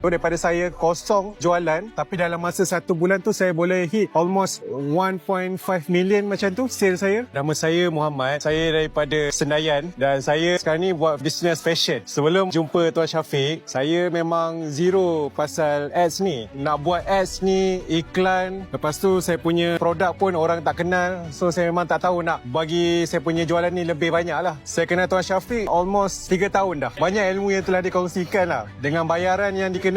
Daripada saya kosong jualan, tapi dalam masa 1 bulan tu saya boleh hit almost 1.5 million macam tu sale saya. Nama saya Muhammad, saya daripada Senayan dan saya sekarang ni buat business fashion. Sebelum jumpa Tuan Syafiq, saya memang zero pasal ads ni. Nak buat ads ni, iklan, lepas tu saya punya produk pun orang tak kenal. So saya memang tak tahu nak bagi saya punya jualan ni lebih banyak lah. Saya kenal Tuan Syafiq almost 3 tahun dah. Banyak ilmu yang telah dikongsikan lah. Dengan bayaran yang dikenakan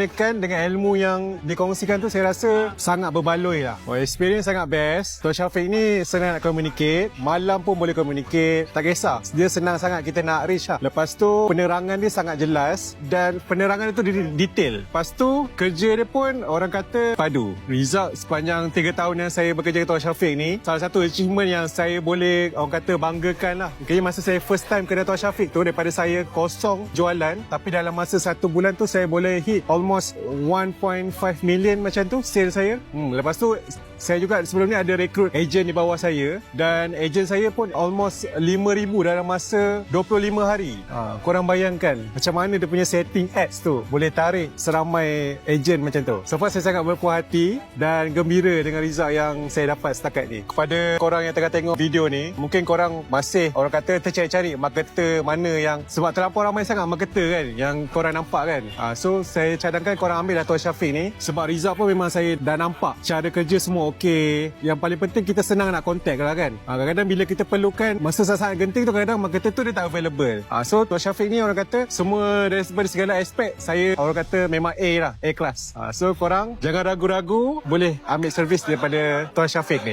dengan ilmu yang dikongsikan tu, saya rasa sangat berbaloi lah. Experience sangat best. Tuan Syafiq ni senang nak communicate, malam pun boleh communicate, tak kisah. Dia senang sangat kita nak reach lah. Lepas tu penerangan dia sangat jelas dan penerangan itu detail. Lepas tu kerja dia pun orang kata padu. Result sepanjang 3 tahun yang saya bekerja dengan Tuan Syafiq ni, salah satu achievement yang saya boleh orang kata banggakan lah. Mungkin masa saya first time kedai Tuan Syafiq tu, daripada saya kosong jualan, tapi dalam masa 1 bulan tu saya boleh hit almost 1.5 million macam tu sale saya. Lepas tu saya juga sebelum ni ada rekrut ejen di bawah saya dan ejen saya pun almost 5,000 dalam masa 25 hari. Korang bayangkan macam mana dia punya setting ads tu boleh tarik seramai ejen macam tu. So far saya sangat berpuas hati dan gembira dengan result yang saya dapat setakat ni. Kepada korang yang tengah tengok video ni, mungkin korang masih orang kata tercari-cari marketer mana yang, sebab terlampau ramai sangat marketer kan yang korang nampak kan. So saya cadangkan korang ambil lah Tuan Syafiq ni, sebab result pun memang saya dah nampak cara kerja semua okey. Yang paling penting kita senang nak contact lah kan. Kadang-kadang bila kita perlukan masa sangat genting tu, kadang-kadang marketer tu dia tak available. So Tuan Syafiq ni orang kata semua dari segala aspek saya orang kata memang A lah, A class. So korang jangan ragu-ragu, boleh ambil servis daripada Tuan Syafiq ni.